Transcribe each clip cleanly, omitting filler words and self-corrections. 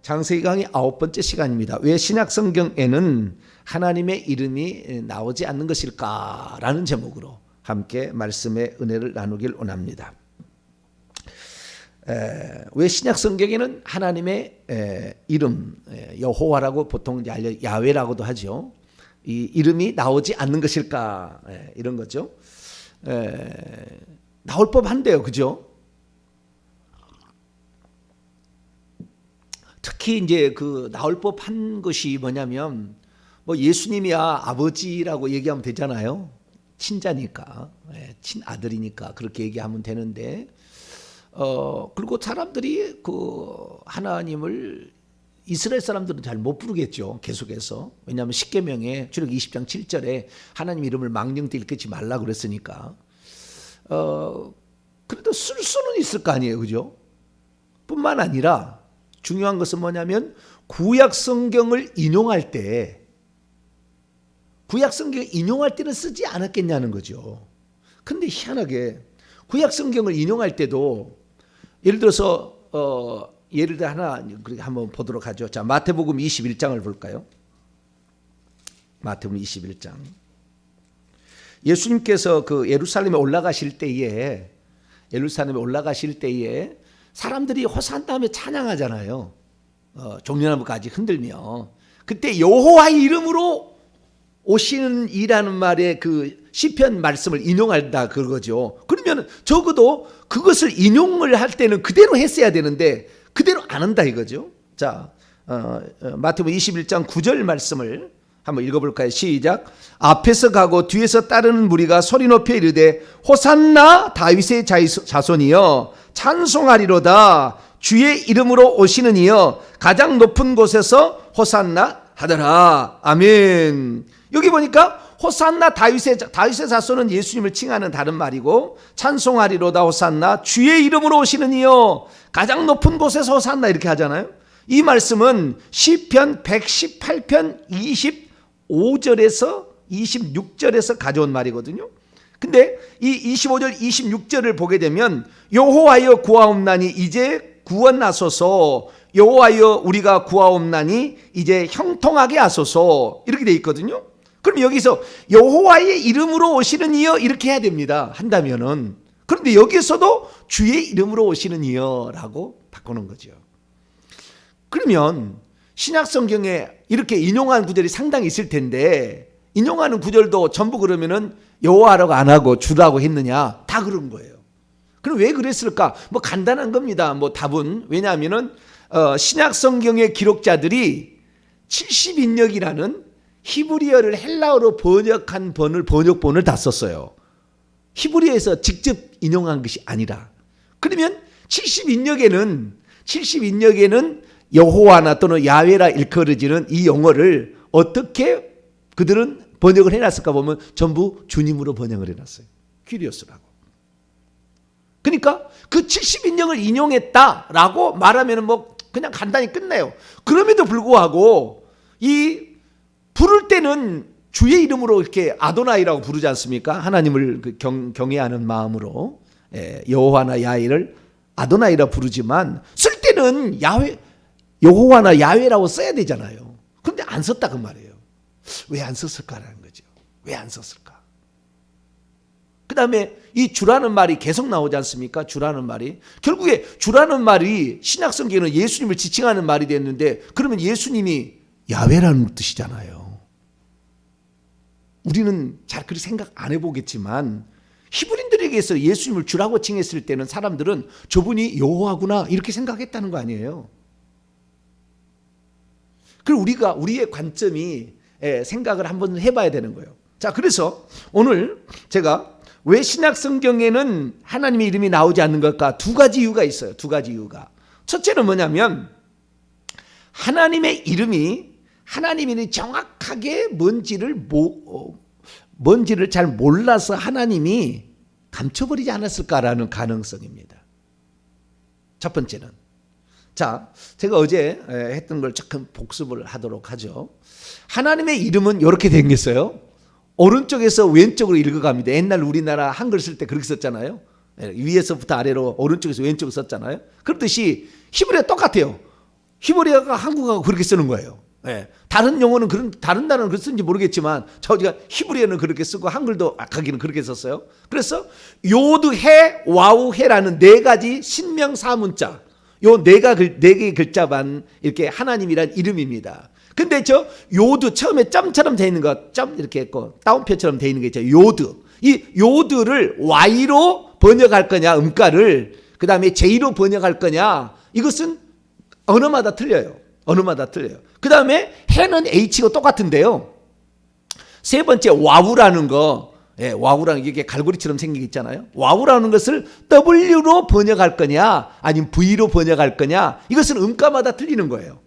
창세기 강의 9번째 시간입니다. 왜 신약 성경에는 하나님의 이름이 나오지 않는 것일까라는 제목으로 함께 말씀의 은혜를 나누길 원합니다. 왜 신약 성경에는 하나님의 이름 여호와라고 보통 야훼라고도 하죠. 이 이름이 나오지 않는 것일까 이런 거죠. 나올 법한데요, 그죠? 특히 이제 그 나올 법한 것이 뭐냐면 뭐 예수님이야 아버지라고 얘기하면 되잖아요. 친자니까, 친아들이니까 그렇게 얘기하면 되는데, 그리고 사람들이 그 하나님을 이스라엘 사람들은 잘 못 부르겠죠. 계속해서. 왜냐하면 십계명에 출애굽 20장 7절에 하나님 이름을 망령되 일컫지 말라 그랬으니까. 그래도 쓸 수는 있을 거 아니에요, 그죠? 뿐만 아니라 중요한 것은 뭐냐면 구약 성경을 인용할 때, 구약 성경을 인용할 때는 쓰지 않았겠냐는 거죠. 근데 희한하게 구약 성경을 인용할 때도 예를 들어서 예를 들어 하나 한번 보도록 하죠. 자, 마태복음 21장을 볼까요? 마태복음 21장. 예수님께서 그 예루살렘에 올라가실 때에 사람들이 호산나 하며 찬양하잖아요. 종려나무까지 흔들며. 그때 여호와의 이름으로 오시는 이라는 말에 그 시편 말씀을 인용한다 그거죠. 그러면 적어도 그것을 인용을 할 때는 그대로 했어야 되는데 그대로 안 한다 이거죠. 자, 마태복음 21장 9절 말씀을 한번 읽어볼까요? 시작. 앞에서 가고 뒤에서 따르는 무리가 소리 높여 이르되 호산나 다윗의 자손이여 찬송하리로다. 주의 이름으로 오시는 이여 가장 높은 곳에서 호산나 하더라. 아멘. 여기 보니까 호산나 다윗의 자손은 예수님을 칭하는 다른 말이고, 찬송하리로다 호산나 주의 이름으로 오시는 이여 가장 높은 곳에서 호산나 이렇게 하잖아요. 이 말씀은 시편 118편 25절에서 26절에서 가져온 말이거든요. 근데 이 25절 26절을 보게 되면 여호와여 구하옵나니 이제 구원하소서, 여호와여 우리가 구하옵나니 이제 형통하게 하소서 이렇게 돼 있거든요. 그럼 여기서 여호와의 이름으로 오시는 이여 이렇게 해야 됩니다. 한다면은. 그런데 여기서도 주의 이름으로 오시는 이여라고 바꾸는 거죠. 그러면 신약 성경에 이렇게 인용한 구절이 상당히 있을 텐데 인용하는 구절도 전부 그러면은 여호와라고 안 하고 주라고 했느냐? 다 그런 거예요. 그럼 왜 그랬을까? 뭐 간단한 겁니다. 뭐 답은 왜냐하면은 신약 성경의 기록자들이 70인역이라는 히브리어를 헬라어로 번역한 번역본을 다 썼어요. 히브리어에서 직접 인용한 것이 아니라. 그러면 70인역에는 여호와나 또는 야훼라 일컬어지는 이 용어를 어떻게 그들은 번역을 해놨을까 보면 전부 주님으로 번역을 해놨어요. 퀴리오스라고. 그러니까 그 70인역을 인용했다라고 말하면 뭐 그냥 간단히 끝나요. 그럼에도 불구하고 이 부를 때는 주의 이름으로 이렇게 아도나이라고 부르지 않습니까? 하나님을 경외하는 마음으로 여호와나 야훼를 아도나이라 부르지만 쓸 때는 여호와나 야훼라고 써야 되잖아요. 그런데 안 썼다 그 말이에요. 왜 안 썼을까라는 거죠. 왜 안 썼을까? 그 다음에 이 주라는 말이 계속 나오지 않습니까? 주라는 말이. 결국에 주라는 말이 신약 성경에는 예수님을 지칭하는 말이 됐는데 그러면 예수님이 야훼라는 뜻이잖아요. 우리는 잘 그렇게 생각 안 해보겠지만 히브리인들에게서 예수님을 주라고 칭했을 때는 사람들은 저분이 여호와구나 이렇게 생각했다는 거 아니에요. 그리고 우리의 관점이 생각을 한번 해봐야 되는 거예요. 자, 그래서 오늘 제가 왜 신약 성경에는 하나님의 이름이 나오지 않는 걸까? 두 가지 이유가 있어요. 두 가지 이유가. 첫째는 뭐냐면 하나님의 이름이 정확하게 뭔지를 잘 몰라서 하나님이 감춰버리지 않았을까라는 가능성입니다. 첫 번째는. 자, 제가 어제 했던 걸 조금 복습을 하도록 하죠. 하나님의 이름은 이렇게 생겼어요. 오른쪽에서 왼쪽으로 읽어갑니다. 옛날 우리나라 한글 쓸 때 그렇게 썼잖아요. 위에서부터 아래로 오른쪽에서 왼쪽으로 썼잖아요. 그렇듯이 히브리어 똑같아요. 히브리어가 한국어가 그렇게 쓰는 거예요. 예. 다른 용어는 다른 단어는 그렇게 쓰는지 모르겠지만 저희가 히브리어는 그렇게 쓰고 한글도 거기는 그렇게 썼어요. 그래서 요드해 와우해라는 네 가지 신명 사문자, 요 네 개의 글자만 이렇게 하나님이란 이름입니다. 근데 저 요드 처음에 점처럼 돼 있는 거, 점 이렇게 있고 따옴표처럼 돼 있는 게 있죠. 요드. 이 요드를 Y로 번역할 거냐, 음가를 그 다음에 J로 번역할 거냐, 이것은 언어마다 틀려요. 언어마다 틀려요. 그 다음에 해는 H가 똑같은데요. 세 번째 와우라는 거, 예, 와우라는 게 갈고리처럼 생긴 게 있잖아요. 와우라는 것을 W로 번역할 거냐, 아니면 V로 번역할 거냐, 이것은 음가마다 틀리는 거예요.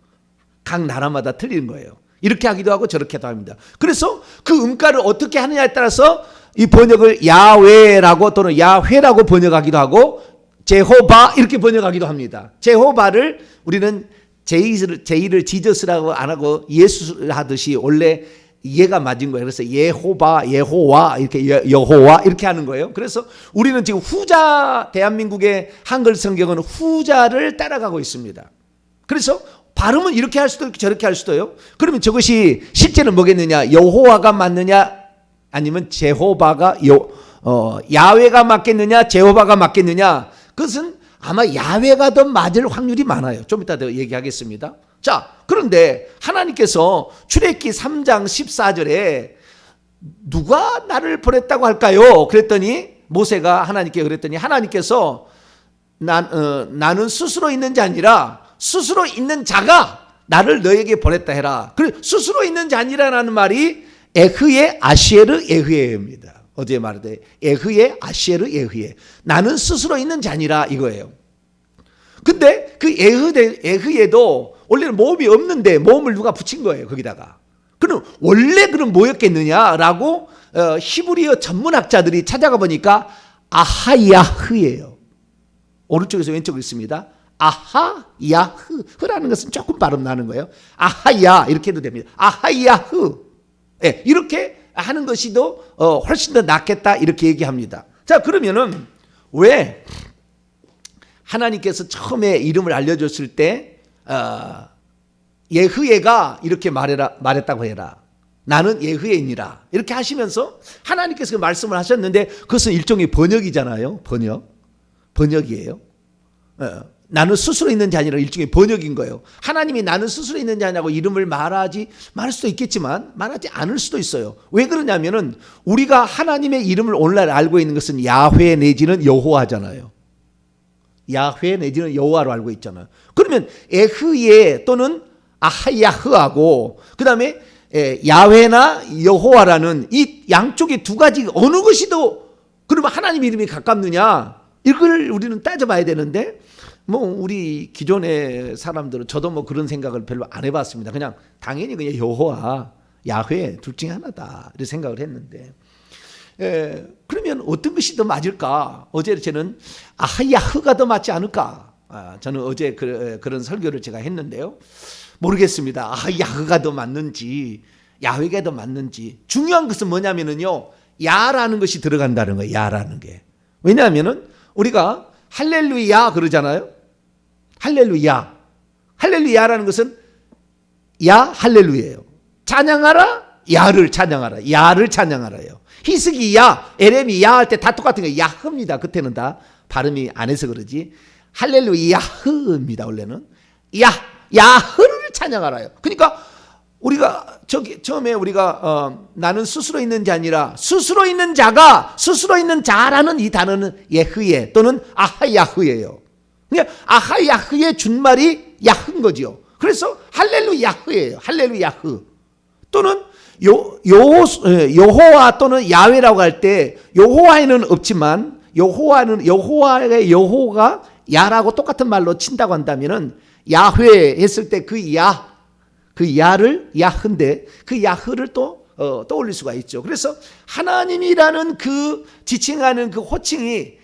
각 나라마다 틀리는 거예요. 이렇게 하기도 하고 저렇게도 합니다. 그래서 그 음가를 어떻게 하느냐에 따라서 이 번역을 야외라고 또는 야훼라고 번역하기도 하고 제호바 이렇게 번역하기도 합니다. 제호바를 우리는 제이를 지저스라고 안 하고 예수를 하듯이 원래 얘가 맞은 거예요. 그래서 예호바, 예호와 이렇게 여호와 이렇게 하는 거예요. 그래서 우리는 지금 후자, 대한민국의 한글 성경은 후자를 따라가고 있습니다. 그래서 발음은 이렇게 할 수도 있고 저렇게 할 수도요. 그러면 저것이 실제는 뭐겠느냐? 여호와가 맞느냐? 아니면 제호바가 야훼가 맞겠느냐? 제호바가 맞겠느냐? 그것은 아마 야훼가 더 맞을 확률이 많아요. 좀 이따 더 얘기하겠습니다. 자, 그런데 하나님께서 출애굽기 3장 14절에 누가 나를 보냈다고 할까요? 그랬더니 모세가 하나님께 그랬더니 하나님께서 나는 스스로 있는 자 아니라 스스로 있는 자가 나를 너에게 보냈다 해라. 그래, 스스로 있는 자 아니라는 말이 에흐의 아시에르 에흐에입니다. 어제 말했듯이 에흐의 아시에르 에흐에, 나는 스스로 있는 자니라 이거예요. 근데 그 에흐에도 원래는 모음이 없는데 모음을 누가 붙인 거예요, 거기다가. 그럼 원래 그럼 뭐였겠느냐라고 히브리어 전문학자들이 찾아가 보니까 아하야흐예요. 오른쪽에서 왼쪽으로 있습니다. 아하야흐. 흐라는 것은 조금 발음 나는 거예요. 아하야 이렇게 해도 됩니다. 아하야흐. 네, 이렇게 하는 것이 더 훨씬 더 낫겠다 이렇게 얘기합니다. 자, 그러면은 왜 하나님께서 처음에 이름을 알려줬을 때 예흐예가 이렇게 말했다고 해라. 나는 예흐예니라 이렇게 하시면서 하나님께서 그 말씀을 하셨는데 그것은 일종의 번역이잖아요. 번역이에요. 나는 스스로 있는 자니라 일종의 번역인 거예요. 하나님이 나는 스스로 있는 자냐고 이름을 말할 수도 있겠지만 말하지 않을 수도 있어요. 왜 그러냐면은 우리가 하나님의 이름을 오늘날 알고 있는 것은 야훼 내지는 여호와잖아요. 야훼 내지는 여호와로 알고 있잖아요. 그러면 에흐예 또는 아하야흐하고 그 다음에 야훼나 여호와라는 이 양쪽의 두 가지 어느 것이 더 그러면 하나님 이름이 가깝느냐 이걸 우리는 따져봐야 되는데 뭐 우리 기존의 사람들은 저도 뭐 그런 생각을 별로 안 해봤습니다. 그냥 당연히 그냥 여호와, 야훼 둘 중에 하나다 이렇게 생각을 했는데 그러면 어떤 것이 더 맞을까? 어제 저는 아하야흐가 더 맞지 않을까? 저는 어제 그런 설교를 제가 했는데요. 모르겠습니다. 아하야흐가 더 맞는지 야훼가 더 맞는지. 중요한 것은 뭐냐면은요. 야라는 것이 들어간다는 거예요. 야라는 게. 왜냐하면은 우리가 할렐루야 그러잖아요. 할렐루야. 할렐루야라는 것은 야 할렐루야예요. 찬양하라 야를 찬양하라. 야를 찬양하라예요. 히스기 야, 에레미 야 할 때 다 똑같은 거예요. 야흐입니다. 그때는 다 발음이 안 해서 그러지. 할렐루야 야흐입니다. 원래는 야흐를 찬양하라요. 그러니까 우리가 처음에 우리가 나는 스스로 있는 자 아니라 스스로 있는 자라는 이 단어는 예흐예 또는 아하야흐예요. 그러니까 아하야흐의 준말이 야흐인 거죠. 그래서 할렐루야흐예요. 할렐루야흐 또는 여호와 또는 야훼라고 할 때 여호와에는 없지만 여호와의 여호가 야라고 똑같은 말로 친다고 한다면은 야훼 했을 때 그 야를 야흐인데 그 야흐를 또 떠올릴 수가 있죠. 그래서 하나님이라는 그 지칭하는 그 호칭이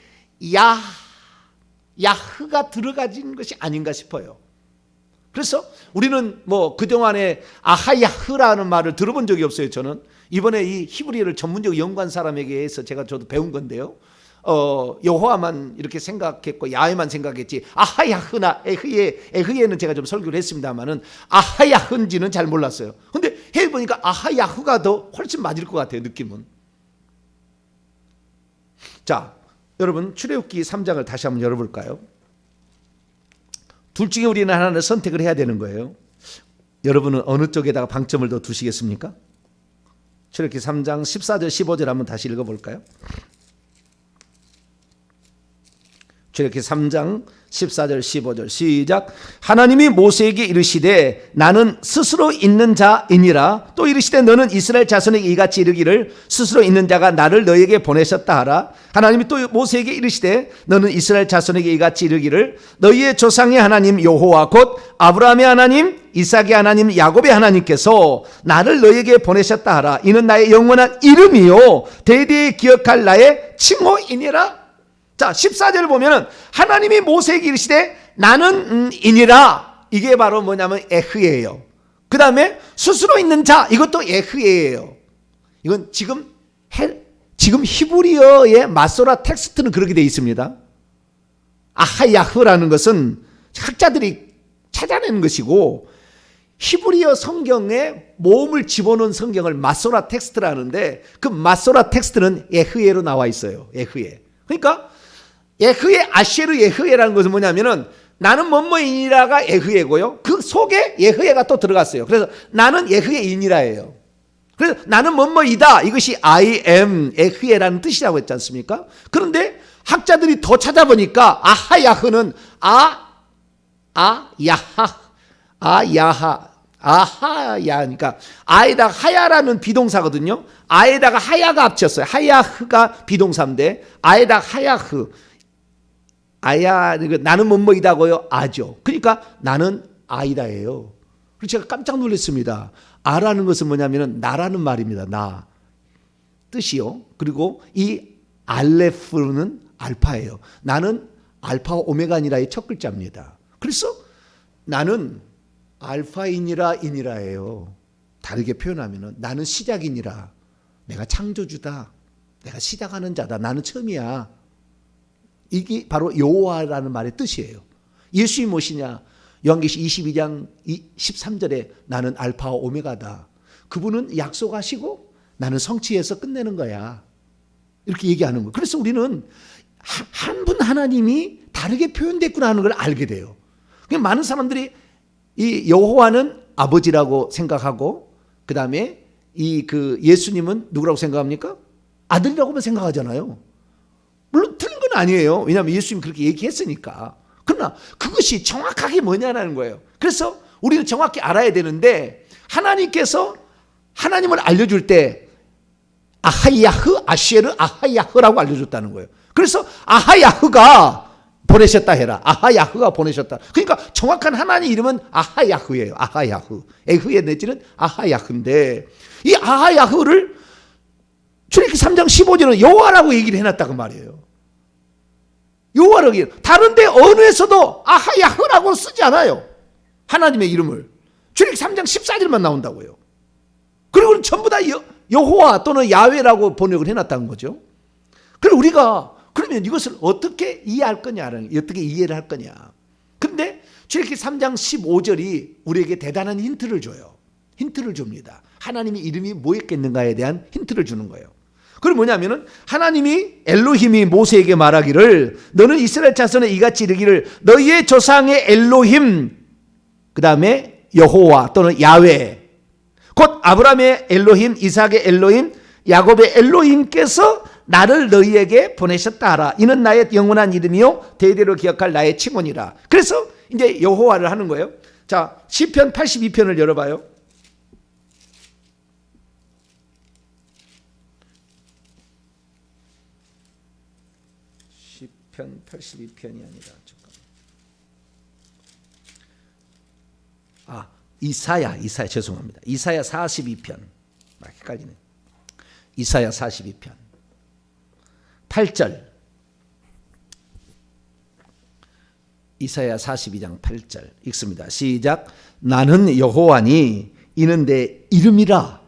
야흐가 들어가진 것이 아닌가 싶어요. 그래서 우리는 뭐 그동안에 아하야흐라는 말을 들어본 적이 없어요. 저는 이번에 이 히브리어를 전문적으로 연구한 사람에게 해서 저도 배운 건데요. 여호와만 이렇게 생각했고 야훼만 생각했지 아하야흐나 에흐예는 제가 좀 설교를 했습니다만은 아하야흐인지는 잘 몰랐어요. 근데 해보니까 아하야흐가 더 훨씬 맞을 것 같아요, 느낌은. 자, 여러분 출애굽기 3장을 다시 한번 열어볼까요? 둘 중에 우리는 하나를 선택을 해야 되는 거예요. 여러분은 어느 쪽에다가 방점을 더 두시겠습니까? 출애굽기 3장 14절 15절 한번 다시 읽어볼까요? 출애굽기 3장 14절 15절 시작. 하나님이 모세에게 이르시되 나는 스스로 있는 자이니라. 또 이르시되 너는 이스라엘 자손에게 이같이 이르기를 스스로 있는 자가 나를 너에게 보내셨다 하라. 하나님이 또 모세에게 이르시되 너는 이스라엘 자손에게 이같이 이르기를 너희의 조상의 하나님 여호와 곧 아브라함의 하나님 이삭의 하나님 야곱의 하나님께서 나를 너에게 보내셨다 하라. 이는 나의 영원한 이름이요 대대에 기억할 나의 칭호이니라. 자, 14절을 보면은 하나님이 모세에게 이르시되 나는 이니라. 이게 바로 뭐냐면 에흐예요. 그 다음에 스스로 있는 자, 이것도 에흐예요. 이건 지금 히브리어의 마소라 텍스트는 그렇게 되어 있습니다. 아하야흐라는 것은 학자들이 찾아내는 것이고 히브리어 성경에 모음을 집어넣은 성경을 마소라 텍스트라는데 그 마소라 텍스트는 에흐예로 나와 있어요. 에흐예. 그러니까 에흐예 아쉐르 에흐예라는 것은 뭐냐면은 나는 뭐뭐이니라가 에흐예고요. 그 속에 에흐예가 또 들어갔어요. 그래서 나는 에흐예이니라예요. 그래서 나는 뭐뭐이다. 이것이 I am 에흐예라는 뜻이라고 했지 않습니까? 그런데 학자들이 더 찾아보니까 아하야흐는 아하야니까 아에다가 하야라는 비동사거든요. 아에다가 하야가 합쳤어요. 하야흐가 비동사인데 아에다가 하야흐 아야 나는 뭐뭐이다고요. 아죠. 그러니까 나는 아이다예요. 그래서 제가 깜짝 놀랐습니다. 아라는 것은 뭐냐면은 나라는 말입니다. 나 뜻이요. 그리고 이 알레프는 알파예요. 나는 알파와 오메가니라의 첫 글자입니다. 그래서 나는 알파이니라 이니라예요. 다르게 표현하면은 나는 시작이니라. 내가 창조주다. 내가 시작하는 자다. 나는 처음이야. 이게 바로 여호와라는 말의 뜻이에요. 예수님이 무엇이냐? 요한계시 22장 13절에 나는 알파와 오메가다. 그분은 약속하시고 나는 성취해서 끝내는 거야. 이렇게 얘기하는 거예요. 그래서 우리는 한 분 하나님이 다르게 표현됐구나 하는 걸 알게 돼요. 많은 사람들이 이 여호와는 아버지라고 생각하고 그 다음에 예수님은 누구라고 생각합니까? 아들이라고만 생각하잖아요. 물론 틀린 건 아니에요. 왜냐하면 예수님이 그렇게 얘기했으니까. 그러나 그것이 정확하게 뭐냐라는 거예요. 그래서 우리는 정확히 알아야 되는데 하나님께서 하나님을 알려줄 때 아하야흐 아쉐르 아하야흐라고 알려줬다는 거예요. 그래서 아하야흐가 보내셨다 해라. 아하야흐가 보내셨다. 그러니까 정확한 하나님 이름은 아하야흐예요. 아하야흐. 에흐의 내지는 아하야흐인데 이 아하야흐를 출애굽기 3장 15절은 여호와라고 얘기를 해놨다고 말이에요. 여호와라고 얘기해요. 다른데 언어에서도 아하야흐라고 쓰지 않아요. 하나님의 이름을. 출애굽기 3장 14절만 나온다고요. 그리고 전부 다 여호와 또는 야훼라고 번역을 해놨다는 거죠. 그럼 우리가 그러면 이것을 어떻게 이해할 거냐, 어떻게 이해를 할 거냐. 그런데 출애굽기 3장 15절이 우리에게 대단한 힌트를 줘요. 힌트를 줍니다. 하나님의 이름이 뭐였겠는가에 대한 힌트를 주는 거예요. 그럼 뭐냐면은 하나님이 엘로힘이 모세에게 말하기를 너는 이스라엘 자손에 이같이 이르기를 너희의 조상의 엘로힘 그 다음에 여호와 또는 야훼 곧 아브라함의 엘로힘 이삭의 엘로힘 야곱의 엘로힘께서 나를 너희에게 보내셨다 하라. 이는 나의 영원한 이름이요 대대로 기억할 나의 칭호니라. 그래서 이제 여호와를 하는 거예요. 자, 시편 82편을 열어봐요. 시편 82편이 아니라 이사야 죄송합니다. 이사야 42편. 헷갈리네. 이사야 42편 8절. 이사야 42장 8절 읽습니다. 시작. 나는 여호와니 이는 내 이름이라.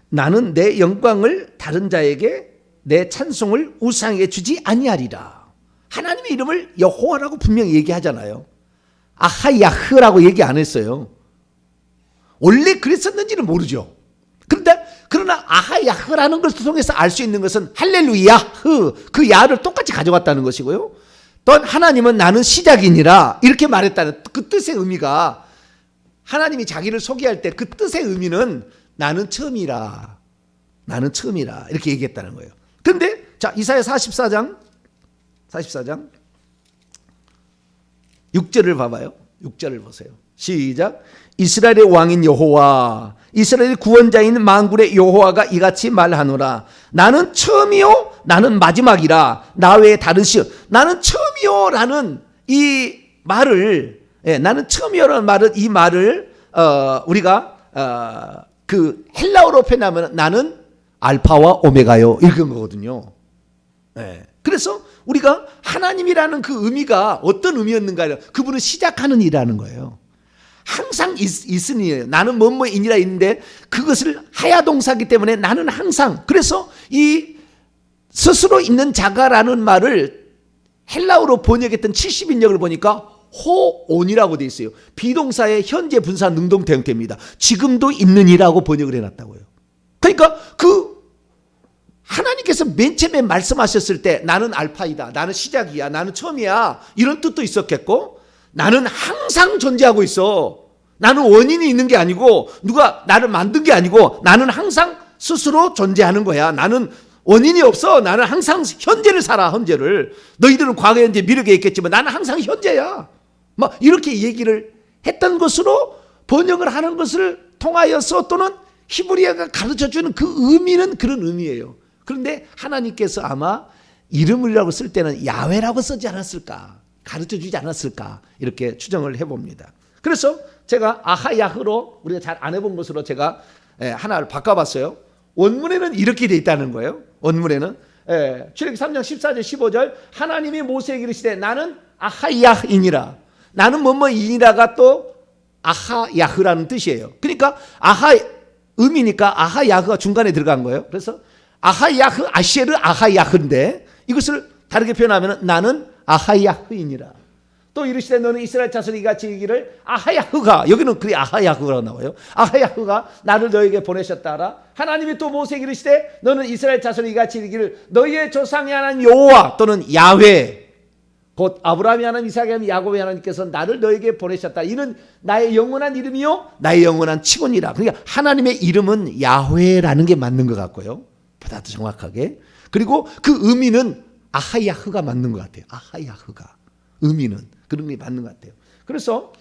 나는 내 영광을 다른 자에게 내 찬송을 우상에게 주지 아니하리라. 하나님의 이름을 여호와라고 분명히 얘기하잖아요. 아하야흐라고 얘기 안 했어요. 원래 그랬었는지는 모르죠. 그러나 아하야흐라는 것을 통해서 알 수 있는 것은 할렐루야흐, 그 야를 똑같이 가져갔다는 것이고요. 또한 하나님은 나는 시작이니라 이렇게 말했다는 그 뜻의 의미가, 하나님이 자기를 소개할 때 그 뜻의 의미는 나는 처음이라, 나는 처음이라 이렇게 얘기했다는 거예요. 그런데 자, 이사야 44장 6절을 봐봐요. 6절을 보세요. 시작. 이스라엘의 왕인 여호와, 이스라엘의 구원자인 만군의 여호와가 이같이 말하노라. 나는 처음이요 나는 마지막이라. 나 외에 다른 시. 나는 처음이요라는 이 말을, 나는 처음이요라는 말은, 이 말을 우리가 그 헬라어로 표현하면 나는 알파와 오메가요 이런 거거든요. 그래서 우리가 하나님이라는 그 의미가 어떤 의미였는가, 그분은 시작하는 이라는 거예요. 항상 있으니에요. 나는 뭐뭐이니라 있는데 그것을 하야동사기 때문에 나는 항상, 그래서 이 스스로 있는 자가라는 말을 헬라어로 번역했던 70인역을 보니까 호온이라고 돼 있어요. 비동사의 현재 분사 능동 대형태입니다. 지금도 있는이라고 번역을 해놨다고요. 그러니까 그 하나님께서 맨 처음에 말씀하셨을 때 나는 알파이다, 나는 시작이야, 나는 처음이야 이런 뜻도 있었겠고, 나는 항상 존재하고 있어, 나는 원인이 있는 게 아니고 누가 나를 만든 게 아니고 나는 항상 스스로 존재하는 거야, 나는 원인이 없어, 나는 항상 현재를 살아. 현재를, 너희들은 과거 현재 미래에 있겠지만 나는 항상 현재야, 막 이렇게 얘기를 했던 것으로 번역을 하는 것을 통하여서, 또는 히브리어가 가르쳐주는 그 의미는 그런 의미예요. 그런데 하나님께서 아마 이름이라고 쓸 때는 야훼라고 쓰지 않았을까, 가르쳐주지 않았을까, 이렇게 추정을 해봅니다. 그래서 제가 아하야흐로, 우리가 잘 안 해본 것으로 제가 하나를 바꿔봤어요. 원문에는 이렇게 돼 있다는 거예요. 원문에는 출애굽기 3장 14절 15절 하나님이 모세에게 이르시되 나는 아하야흐이니라. 나는 뭐뭐이니라가 또 아하야흐라는 뜻이에요. 그러니까 아하 의미니까 아하야흐가 중간에 들어간 거예요. 그래서 아하야흐, 아시에르 아하야흐인데 이것을 다르게 표현하면 나는 아하야흐이니라. 또 이르시되 너는 이스라엘 자손이 이같이 이르기를 아하야흐가, 여기는 그리 아하야흐라고 나와요. 아하야흐가 나를 너에게 보내셨다라. 하나님이 또 모세에게 이르시되 너는 이스라엘 자손이 이같이 이르기를 너희의 조상의 하나님 여호와 또는 야훼, 곧 아브라함이 하나님, 이삭이 하나님, 야곱의 하나님께서 나를 너에게 보내셨다. 이는 나의 영원한 이름이요 나의 영원한 칭언이라. 그러니까 하나님의 이름은 야훼라는 게 맞는 것 같고요, 보다 더 정확하게. 그리고 그 의미는 아하야흐가 맞는 것 같아요. 아하야흐가 의미는 그런 게 맞는 것 같아요. 그래서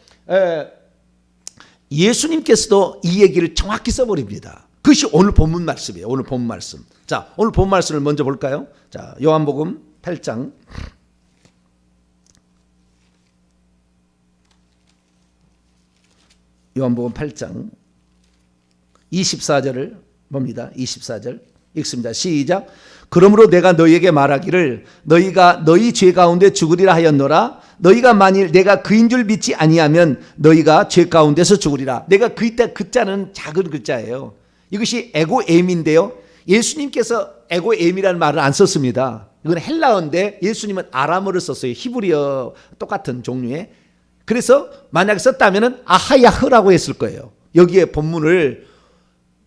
예수님께서도 이 얘기를 정확히 써버립니다. 그것이 오늘 본문 말씀이에요. 오늘 본문 말씀. 자, 오늘 본문 말씀을 먼저 볼까요? 자, 요한복음 8장. 요한복음 8장 24절을 봅니다. 24절 읽습니다. 시작. 그러므로 내가 너희에게 말하기를 너희가 너희 죄 가운데 죽으리라 하였노라. 너희가 만일 내가 그인 줄 믿지 아니하면 너희가 죄 가운데서 죽으리라. 내가 그이때 그자는 작은 글자예요. 이것이 에고엠인데요, 예수님께서 에고엠이라는 말을 안 썼습니다. 이건 헬라어인데 예수님은 아람어를 썼어요. 히브리어 똑같은 종류의. 그래서 만약에 썼다면 아하야흐라고 했을 거예요. 여기에 본문을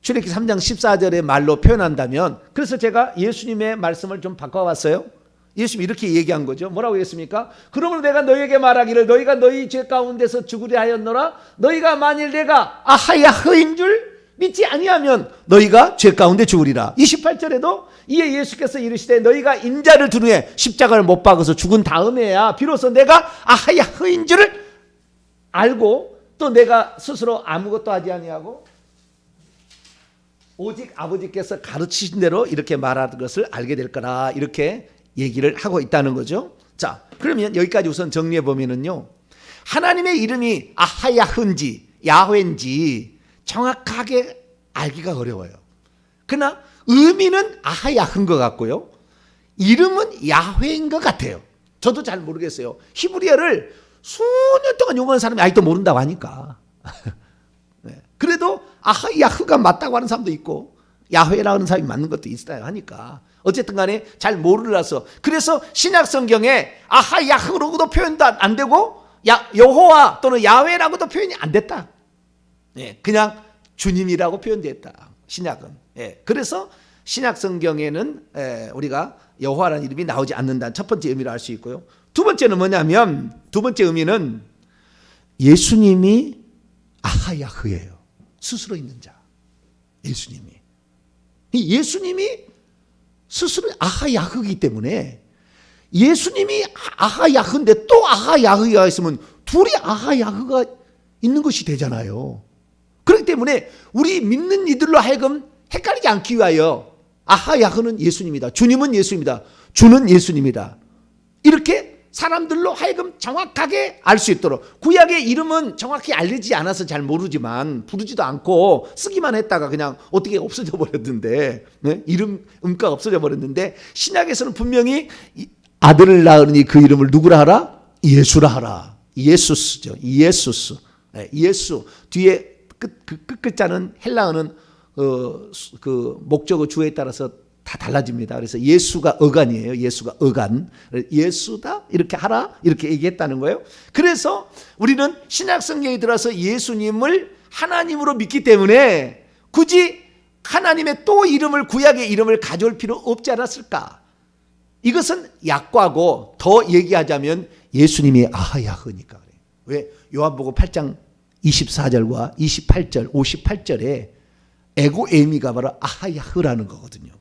출애굽기 3장 14절의 말로 표현한다면. 그래서 제가 예수님의 말씀을 좀 바꿔봤어요. 예수님이 이렇게 얘기한 거죠. 뭐라고 했습니까? 그러므로 내가 너희에게 말하기를 너희가 너희 죄 가운데서 죽으리 하였노라. 너희가 만일 내가 아하야흐인 줄 믿지 아니하면 너희가 죄 가운데 죽으리라. 28절에도 이에 예수께서 이르시되 너희가 인자를 둔 후에 십자가를 못 박아서 죽은 다음에야 비로소 내가 아하야흐인 줄을 알고, 또 내가 스스로 아무것도 하지 아니하고 오직 아버지께서 가르치신 대로 이렇게 말하는 것을 알게 될 거라, 이렇게 얘기를 하고 있다는 거죠. 자, 그러면 여기까지 우선 정리해 보면은요, 하나님의 이름이 아하야흐인지 야훼인지 정확하게 알기가 어려워요. 그러나 의미는 아하야흐인 것 같고요, 이름은 야훼인 것 같아요. 저도 잘 모르겠어요. 히브리어를 수년 동안 용어하는 사람이 아직도 모른다고 하니까. 네. 그래도 아하야흐가 맞다고 하는 사람도 있고, 야훼라는 사람이 맞는 것도 있어야 하니까 어쨌든 간에 잘 모르라서 그래서 신약 성경에 아하 야흐로도 표현도 안 되고 여호와 또는 야훼라고도 표현이 안 됐다. 예, 그냥 주님이라고 표현됐다. 신약은. 예, 그래서 신약 성경에는 우리가 여호와라는 이름이 나오지 않는다는 첫 번째 의미를 알 수 있고요. 두 번째는 뭐냐면 두 번째 의미는 예수님이 아하 야흐예요. 스스로 있는 자. 예수님이 스스로 아하 야흐이기 때문에 예수님이 아하 야흐인데 또 아하 야흐가 있으면 둘이 아하 야흐가 있는 것이 되잖아요. 그렇기 때문에 우리 믿는 이들로 하여금 헷갈리지 않기 위하여 아하 야흐는 예수님이다. 주님은 예수입니다. 주는 예수님이다. 이렇게 사람들로 하여금 정확하게 알 수 있도록 구약의 이름은 정확히 알려지지 않아서 잘 모르지만 부르지도 않고 쓰기만 했다가 그냥 어떻게 없어져 버렸는데 이름 음가가 없어져 버렸는데 신약에서는 분명히 아들을 낳으니 그 이름을 누구라 하라? 예수라 하라. 예수스죠. 예수스. 예수 뒤에 끝 글자는 헬라어는 그 목적어 주어에 따라서 다 달라집니다. 그래서 예수가 어간이에요. 예수가 어간. 예수다 이렇게 하라 이렇게 얘기했다는 거예요. 그래서 우리는 신약 성경에 들어서 예수님을 하나님으로 믿기 때문에 굳이 하나님의 또 이름을 구약의 이름을 가져올 필요 없지 않았을까? 이것은 약과고 더 얘기하자면 예수님이 아하야흐니까 그래요. 왜? 요한복음 8장 24절과 28절 58절에 에고에미가 바로 아하야흐라는 거거든요.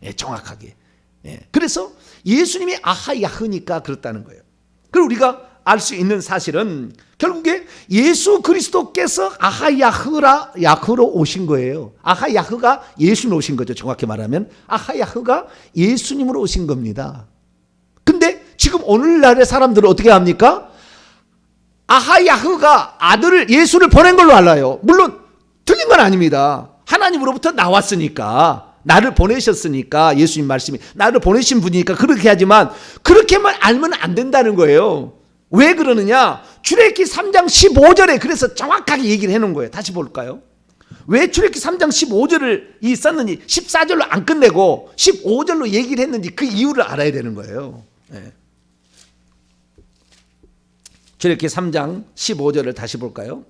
예, 정확하게. 예, 그래서 예수님이 아하야흐니까 그렇다는 거예요. 그리고 우리가 알 수 있는 사실은 결국에 예수 그리스도께서 야흐로 오신 거예요. 아하야흐가 예수님 오신 거죠. 정확히 말하면 아하야흐가 예수님으로 오신 겁니다. 근데 지금 오늘날의 사람들은 어떻게 합니까? 아하야흐가 아들을 예수를 보낸 걸로 알아요. 물론 틀린 건 아닙니다. 하나님으로부터 나왔으니까 나를 보내셨으니까 예수님 말씀이 나를 보내신 분이니까 그렇게 하지만 그렇게만 알면 안 된다는 거예요. 왜 그러느냐? 출애굽기 3장 15절에 그래서 정확하게 얘기를 해놓은 거예요. 다시 볼까요? 왜 출애굽기 3장 15절을 썼는지 14절로 안 끝내고 15절로 얘기를 했는지 그 이유를 알아야 되는 거예요. 네. 출애굽기 3장 15절을 다시 볼까요?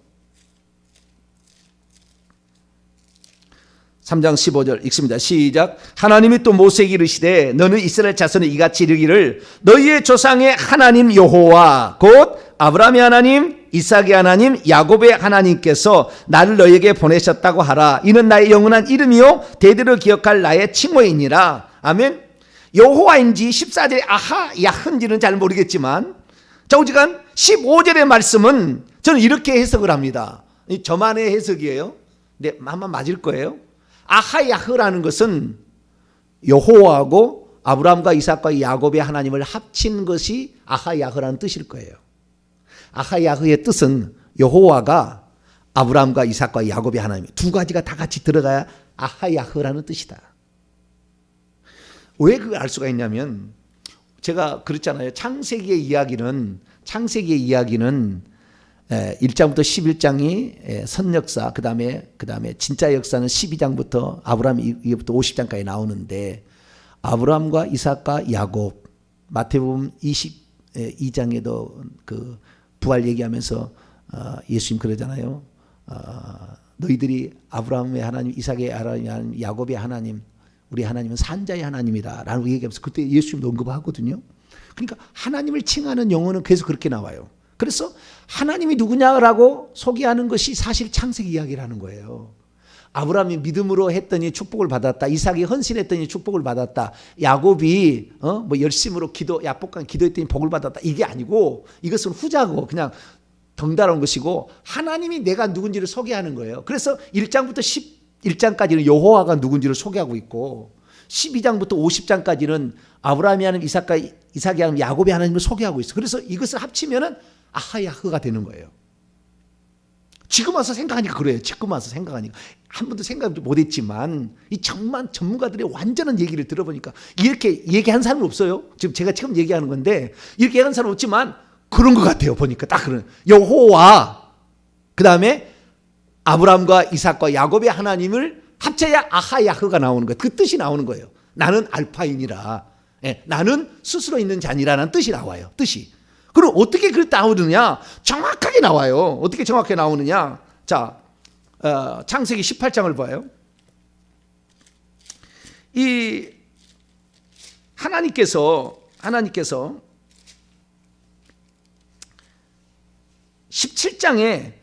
3장 15절 읽습니다. 시작. 하나님이 또 모세에게 이르시되 너는 이스라엘 자손에 이같이 이르기를 너희의 조상의 하나님 여호와 곧 아브라함의 하나님 이삭의 하나님 야곱의 하나님께서 나를 너희에게 보내셨다고 하라. 이는 나의 영원한 이름이요 대대로 기억할 나의 칭호이니라. 아멘. 여호와인지 14절에 아하 야흐인지는 잘 모르겠지만 자 오지간 15절의 말씀은 저는 이렇게 해석을 합니다. 저만의 해석이에요. 근데 아마 맞을 거예요. 아하야흐라는 것은 여호와하고 아브라함과 이삭과 야곱의 하나님을 합친 것이 아하야흐라는 뜻일 거예요. 아하야흐의 뜻은 여호와가 아브라함과 이삭과 야곱의 하나님 두 가지가 다 같이 들어가야 아하야흐라는 뜻이다. 왜 그걸 알 수가 있냐면 제가 그랬잖아요. 창세기의 이야기는 1장부터 11장이 선역사 그다음에 진짜 역사는 12장부터 아브라함 이후부터 50장까지 나오는데 아브라함과 이삭과 야곱 마태복음 22장에도 그 부활 얘기하면서 예수님 그러잖아요. 너희들이 아브라함의 하나님 이삭의 하나님 야곱의 하나님 우리 하나님은 산자의 하나님이다 라고 얘기하면서 그때 예수님도 언급하거든요. 그러니까 하나님을 칭하는 용어는 계속 그렇게 나와요. 그래서 하나님이 누구냐라고 소개하는 것이 사실 창세기 이야기라는 거예요. 아브라함이 믿음으로 했더니 축복을 받았다. 이삭이 헌신했더니 축복을 받았다. 야곱이 뭐 열심으로 야복강 기도했더니 복을 받았다. 이게 아니고 이것은 후자고 그냥 덩달아온 것이고 하나님이 내가 누군지를 소개하는 거예요. 그래서 1장부터 11장까지는 여호와가 누군지를 소개하고 있고 12장부터 50장까지는 아브라함이 하는 이삭의 하나님 야곱의 하나님을 소개하고 있어. 그래서 이것을 합치면은 아하야흐가 되는 거예요. 지금 와서 생각하니까 그래요. 지금 와서 생각하니까 한 번도 생각 못했지만 이 정말 전문가들의 완전한 얘기를 들어보니까 이렇게 얘기한 사람은 없어요. 제가 지금 얘기하는 건데 이렇게 얘기한 사람은 없지만 그런 것 같아요. 보니까 딱 그런 여호와 그 다음에 아브라함과 이삭과 야곱의 하나님을 합쳐야 아하야흐가 나오는 거예요. 그 뜻이 나오는 거예요. 나는 알파이니라. 예, 나는 스스로 있는 자니라는 뜻이 나와요. 뜻이. 그럼 어떻게 그렇게 나오느냐? 정확하게 나와요. 어떻게 정확하게 나오느냐? 자, 창세기 18장을 봐요. 이 하나님께서 17장에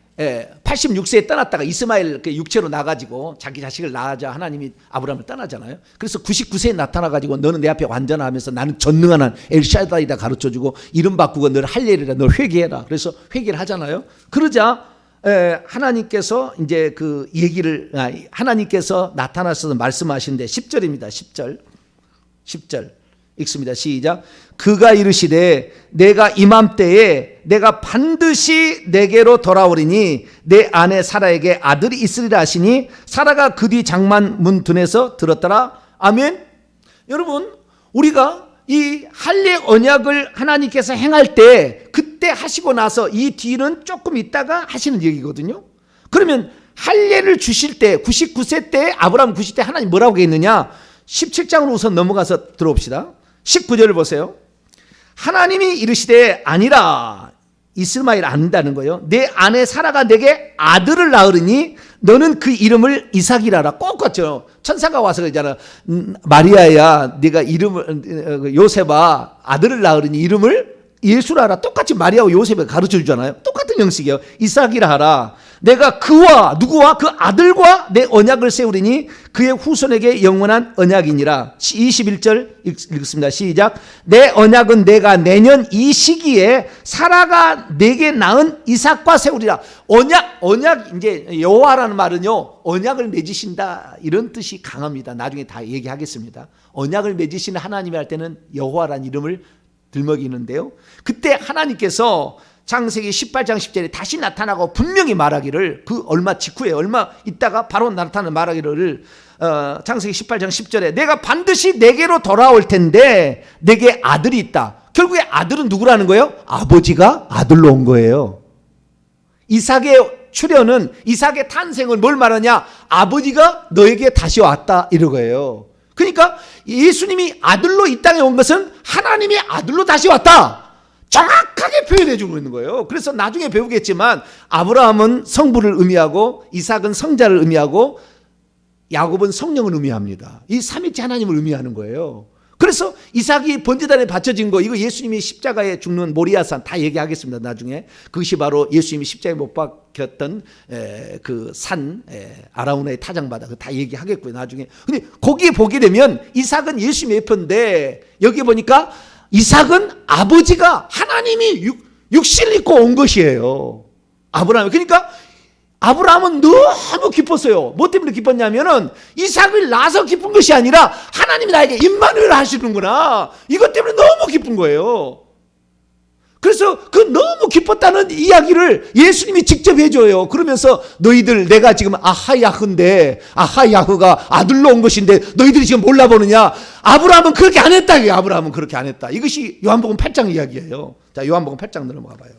86세에 떠났다가 이스마엘 육체로 나가지고 자기 자식을 낳아자 하나님이 아브라함을 떠나잖아요. 그래서 99세에 나타나가지고 너는 내 앞에 완전하면서 나는 전능한 한 엘샤다이다 가르쳐주고 이름 바꾸고 너를 할례리라, 너 회개해라. 그래서 회개를 하잖아요. 그러자 하나님께서 이제 그 얘기를 하나님께서 나타나셔서 말씀하시는데 10절입니다. 10절 읽습니다. 시작. 그가 이르시되 내가 이맘때에 내가 반드시 내게로 돌아오리니 내 아내 사라에게 아들이 있으리라 하시니 사라가 그 뒤 장만 문 둔에서 들었더라. 아멘. 여러분, 우리가 이 할례 언약을 하나님께서 행할 때 그때 하시고 나서 이 뒤는 조금 있다가 하시는 얘기거든요. 그러면 할례를 주실 때 99세 때 아브라함 90세 때 하나님 뭐라고 했느냐? 17장으로 우선 넘어가서 들어봅시다. 19절을 보세요. 하나님이 이르시되 아니라, 이스마엘 안다는 거예요. 내 아내 사라가 내게 아들을 낳으리니 너는 그 이름을 이삭이라라. 똑같죠. 천사가 와서 그러잖아. 마리아야, 네가 이름을 요셉아 아들을 낳으리니 이름을 예수라라. 똑같이 마리아와 요셉을 가르쳐 주잖아요. 똑같은 형식이에요. 이삭이라 하라. 내가 그와 누구와 그 아들과 내 언약을 세우리니 그의 후손에게 영원한 언약이니라. 21절 읽습니다. 시작. 내 언약은 내가 내년 이 시기에 사라가 내게 낳은 이삭과 세우리라. 언약 이제 여호와라는 말은요, 언약을 맺으신다 이런 뜻이 강합니다. 나중에 다 얘기하겠습니다. 언약을 맺으시는 하나님이 할 때는 여호와라는 이름을 들먹이는데요. 그때 하나님께서 창세기 18장 10절에 다시 나타나고 분명히 말하기를, 그 얼마 직후에 얼마 있다가 바로 나타나는 말하기를 창세기 18장 10절에 내가 반드시 내게로 돌아올 텐데 내게 아들이 있다. 결국에 아들은 누구라는 거예요? 아버지가 아들로 온 거예요. 이삭의 출현은, 이삭의 탄생은 뭘 말하냐? 아버지가 너에게 다시 왔다 이러고요. 그러니까 예수님이 아들로 이 땅에 온 것은 하나님이 아들로 다시 왔다, 정확하게 표현해 주고 있는 거예요. 그래서 나중에 배우겠지만 아브라함은 성부를 의미하고 이삭은 성자를 의미하고 야곱은 성령을 의미합니다. 이 삼위체 하나님을 의미하는 거예요. 그래서 이삭이 번제단에 바쳐진 거, 이거 예수님이 십자가에 죽는 모리아산 다 얘기하겠습니다. 나중에 그것이 바로 예수님이 십자가에 못 박혔던 그 산 아라우나의 타장바다, 그 다 얘기하겠고요. 나중에. 근데 거기에 보게 되면 이삭은 예수님의 예표인데 여기 보니까 이삭은 아버지가 하나님이 육신을 입고 온 것이에요. 아브라함이. 그러니까 아브라함은 너무 기뻤어요. 뭐 때문에 기뻤냐면은 이삭을 낳아서 기쁜 것이 아니라 하나님이 나에게 임마누엘 하시는구나, 이것 때문에 너무 기쁜 거예요. 그래서 그 너무 기뻤다는 이야기를 예수님이 직접 해줘요. 그러면서 너희들, 내가 지금 아하야흐인데, 아하야흐가 아들로 온 것인데 너희들이 지금 몰라보느냐? 아브라함은 그렇게 안 했다. 아브라함은 그렇게 안 했다. 이것이 요한복음 8장 이야기예요. 자, 요한복음 8장 넘어가 봐요.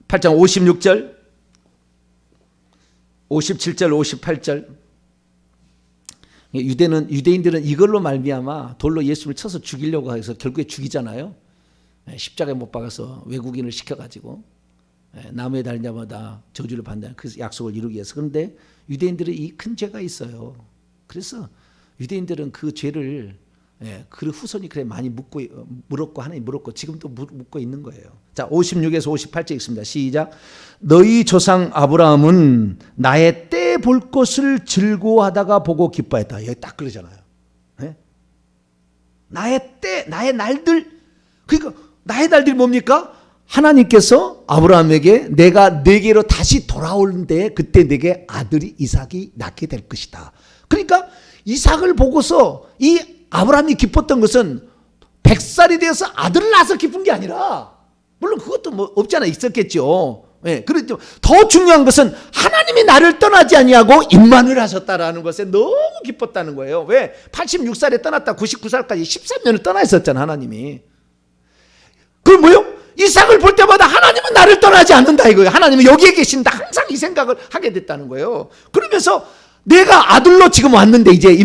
8장 56절, 57절, 58절. 유대인들은 이걸로 말미암아 돌로 예수를 쳐서 죽이려고 해서 결국에 죽이잖아요. 십자가에 못 박아서 외국인을 시켜가지고 나무에 달린 자마다 저주를 받는다는 그 약속을 이루기 위해서. 그런데 유대인들은 이 큰 죄가 있어요. 그래서 유대인들은 그 죄를 그 후손이 그래 많이 물었고 하나님 물었고 지금도 묻고 있는 거예요. 자, 56에서 58절 읽습니다. 시작. 너희 조상 아브라함은 나의 때 볼 것을 즐거워하다가 보고 기뻐했다. 여기 딱 그러잖아요. 네? 나의 때, 나의 날들. 그러니까 나의 날들이 뭡니까? 하나님께서 아브라함에게 내가 네게로 다시 돌아오는데 그때 네게 아들이 이삭이 낳게 될 것이다. 그러니까 이삭을 보고서 이 아브라함이 기뻤던 것은 100살이 되어서 아들을 낳아서 기쁜 게 아니라, 물론 그것도 뭐 없지 않아 있었겠죠. 그렇죠. 더 중요한 것은 하나님이 나를 떠나지 아니하고 임만을 하셨다라는 것에 너무 기뻤다는 거예요. 왜? 86살에 떠났다 99살까지 13년을 떠나 있었잖아, 하나님이. 그럼 뭐요? 이삭을 볼 때마다 하나님은 나를 떠나지 않는다 이거예요. 하나님은 여기에 계신다. 항상 이 생각을 하게 됐다는 거예요. 그러면서 내가 아들로 지금 왔는데 이제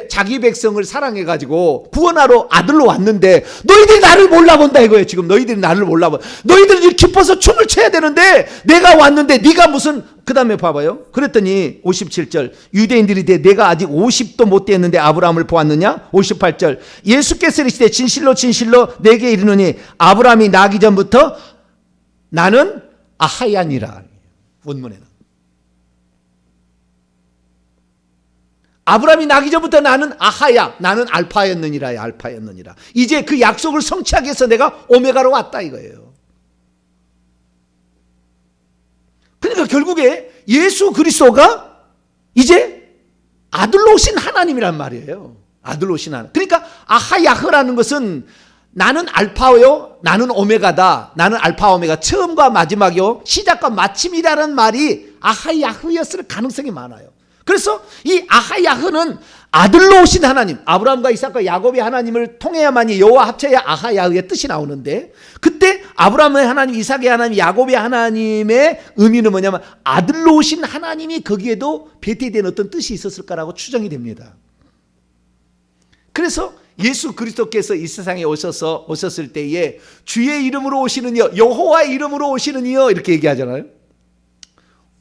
자기 백성을 사랑해가지고 구원하러 아들로 왔는데 너희들이 나를 몰라본다 이거예요. 지금 너희들이 나를 몰라본. 너희들이 기뻐서 춤을 춰야 되는데 내가 왔는데 네가 무슨 그 다음에 봐봐요. 그랬더니 57절 유대인들이 내가 아직 50도 못 되었는데 아브라함을 보았느냐. 58절 예수께서 이르시되 진실로 진실로 내게 이르노니 아브라함이 나기 전부터 나는 아하야니라. 원문에는 아브라함이 나기 전부터 나는 아하야, 나는 알파였느니라. 알파였느니라. 이제 그 약속을 성취하기 위해서 내가 오메가로 왔다 이거예요. 그러니까 결국에 예수 그리스도가 이제 아들로 오신 하나님이란 말이에요. 아들로 오신 하나님. 그러니까 아하야흐라는 것은 나는 알파요, 나는 오메가다. 나는 알파 오메가, 처음과 마지막이요, 시작과 마침이라는 말이 아하야흐였을 가능성이 많아요. 그래서 이 아하야흐는 아들로 오신 하나님, 아브라함과 이삭과 야곱의 하나님을 통해야만이 여호와 합쳐야 아하야흐의 뜻이 나오는데, 그때 아브라함의 하나님, 이삭의 하나님, 야곱의 하나님의 의미는 뭐냐면 아들로 오신 하나님이 거기에도 배태된 어떤 뜻이 있었을까라고 추정이 됩니다. 그래서 예수 그리스도께서 이 세상에 오셨을 때에 주의 이름으로 오시는 이여, 여호와의 이름으로 오시는 이여 이렇게 얘기하잖아요.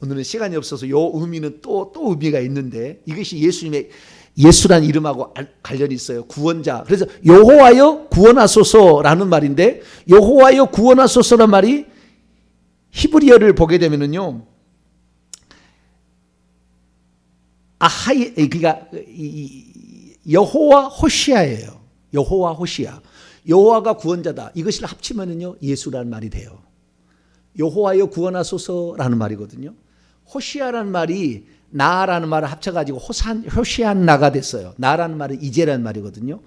오늘은 시간이 없어서 요 의미는 또 의미가 있는데, 이것이 예수란 이름하고 관련이 있어요. 구원자. 그래서 여호와여 구원하소서라는 말인데, 여호와여 구원하소서라는 말이 히브리어를 보게 되면은요, 그러니까 여호와 호시아예요. 여호와 호시아. 여호와가 구원자다. 이것을 합치면은요 예수라는 말이 돼요. 여호와여 구원하소서라는 말이거든요. 호시아라는 말이 나라는 말을 합쳐가지고 호시안나가 됐어요. 나라는 말은 이제라는 말이거든요.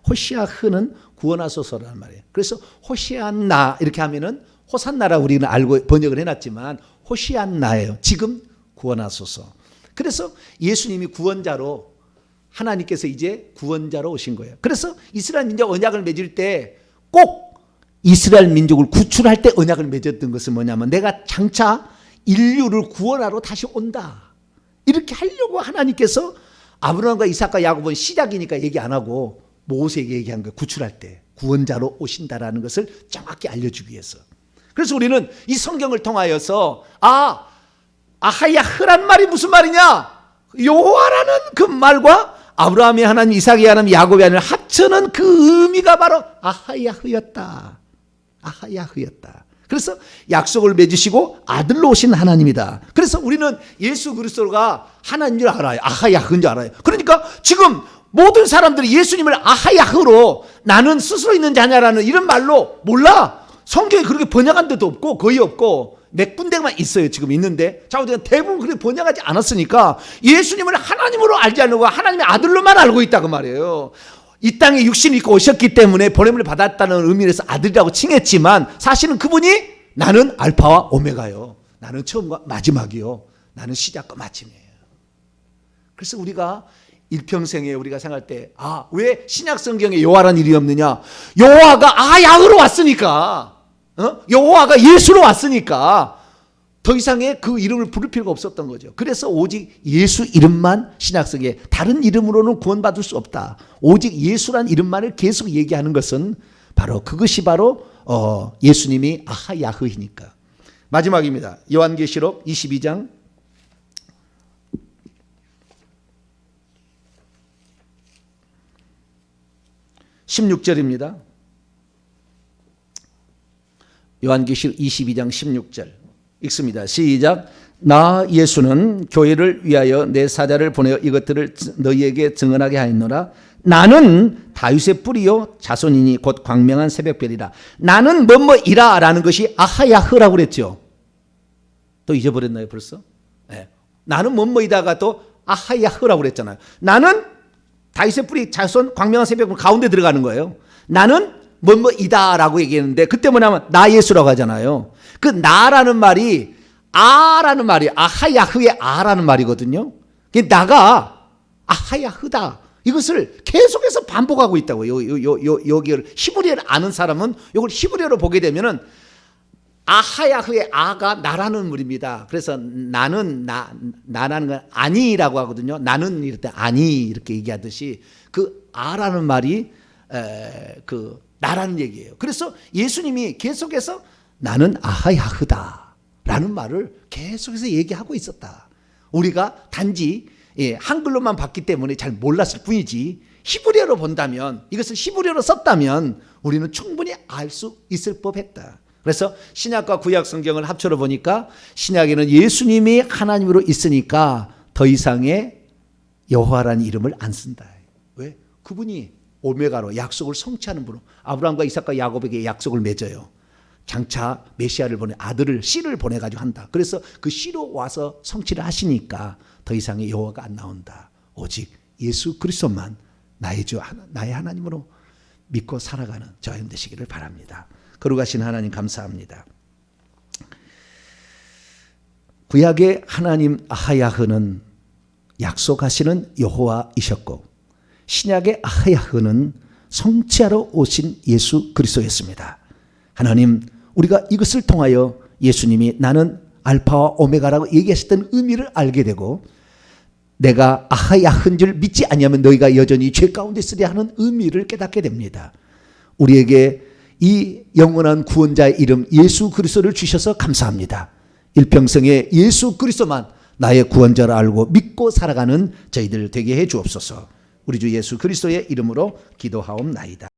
호시아흐는 구원하소서라는 말이에요. 그래서 호시안나 이렇게 하면은 호산나라 우리는 알고 번역을 해놨지만 호시안나예요. 지금 구원하소서. 그래서 예수님이 구원자로, 하나님께서 이제 구원자로 오신 거예요. 그래서 이스라엘 민족 언약을 맺을 때 꼭 이스라엘 민족을 구출할 때 언약을 맺었던 것은 뭐냐면 내가 장차 인류를 구원하러 다시 온다. 이렇게 하려고 하나님께서 아브라함과 이삭과 야곱은 시작이니까 얘기 안 하고 모세에게 얘기한 거예요. 구출할 때 구원자로 오신다라는 것을 정확히 알려주기 위해서. 그래서 우리는 이 성경을 통하여서 아하야흐란 말이 무슨 말이냐? 여호와라는 그 말과 아브라함의 하나님, 이삭의 하나님, 야곱의 하나님 합쳐는 그 의미가 바로 아하야흐였다. 아하야흐였다. 그래서 약속을 맺으시고 아들로 오신 하나님이다. 그래서 우리는 예수 그리스도가 하나님인 줄 알아요. 아하야흐인 줄 알아요. 그러니까 지금 모든 사람들이 예수님을 아하야흐로 나는 스스로 있는 자냐라는 이런 말로 몰라. 성경에 그렇게 번역한 데도 없고 거의 없고 몇 군데만 있어요. 지금 있는데 자, 우리가 대부분 그렇게 번역하지 않았으니까 예수님을 하나님으로 알지 않고 하나님의 아들로만 알고 있다 그 말이에요. 이 땅에 육신이 있고 오셨기 때문에 보냄을 받았다는 의미에서 아들이라고 칭했지만 사실은 그분이 나는 알파와 오메가요. 나는 처음과 마지막이요. 나는 시작과 마침이에요. 그래서 우리가 일평생에 우리가 생각할 때 왜 신약 성경에 여호와라는 이름이 없느냐? 여호와가 아야흐로 왔으니까, 여호와가 예수로 왔으니까 더 이상의 그 이름을 부를 필요가 없었던 거죠. 그래서 오직 예수 이름만 신약성에, 다른 이름으로는 구원받을 수 없다. 오직 예수란 이름만을 계속 얘기하는 것은 바로 그것이 바로 예수님이 아하야흐이니까. 마지막입니다. 요한계시록 22장 16절입니다. 요한계시록 22장 16절 읽습니다. 시작. 나 예수는 교회를 위하여 내 사자를 보내어 이것들을 너희에게 증언하게 하였노라. 나는 다윗의 뿌리요 자손이니 곧 광명한 새벽별이라. 나는 뭐뭐이라 라는 것이 아하야흐라고 그랬죠. 또 잊어버렸나요 벌써? 네. 나는 뭐뭐이다가 또 아하야흐라고 그랬잖아요. 나는 다윗의 뿌리 자손 광명한 새벽별 가운데 들어가는 거예요. 나는 뭐뭐이다라고 얘기했는데 그때 뭐냐면 나 예수라고 하잖아요. 그 나라는 말이 아하야흐의 아라는 말이거든요. 나가 아하야흐다. 이것을 계속해서 반복하고 있다고요. 여기를 히브리어를 아는 사람은 이걸 히브리어로 보게 되면은 아하야흐의 아가 나라는 물입니다. 그래서 나는 나라는 건 아니라고 하거든요. 나는 이럴 때 아니 이렇게 얘기하듯이 그 아라는 말이 그 나라는 얘기예요. 그래서 예수님이 계속해서 나는 아하야흐다라는 말을 계속해서 얘기하고 있었다. 우리가 단지 한글로만 봤기 때문에 잘 몰랐을 뿐이지 히브리어로 본다면, 이것을 히브리어로 썼다면 우리는 충분히 알 수 있을 법했다. 그래서 신약과 구약 성경을 합쳐서 보니까 신약에는 예수님이 하나님으로 있으니까 더 이상의 여호와라는 이름을 안 쓴다. 왜? 그분이 오메가로 약속을 성취하는 분으로 아브라함과 이삭과 야곱에게 약속을 맺어요. 장차 메시아를 보내 아들을 씨를 보내가지고 한다. 그래서 그 씨로 와서 성취를 하시니까 더 이상의 여호와가 안 나온다. 오직 예수 그리스도만 나의 주 나의 하나님으로 믿고 살아가는 저와 여러분 되시기를 바랍니다. 거룩하신 하나님 감사합니다. 구약의 하나님 아하야흐는 약속하시는 여호와이셨고 신약의 아하야흐는 성취하러 오신 예수 그리스도였습니다. 하나님, 우리가 이것을 통하여 예수님이 나는 알파와 오메가라고 얘기하셨던 의미를 알게 되고 내가 아하야흐인 줄 믿지 아니하면 너희가 여전히 죄 가운데 있으리라 하는 의미를 깨닫게 됩니다. 우리에게 이 영원한 구원자의 이름 예수 그리스도를 주셔서 감사합니다. 일평생에 예수 그리스도만 나의 구원자를 알고 믿고 살아가는 저희들 되게 해 주옵소서. 우리 주 예수 그리스도의 이름으로 기도하옵나이다.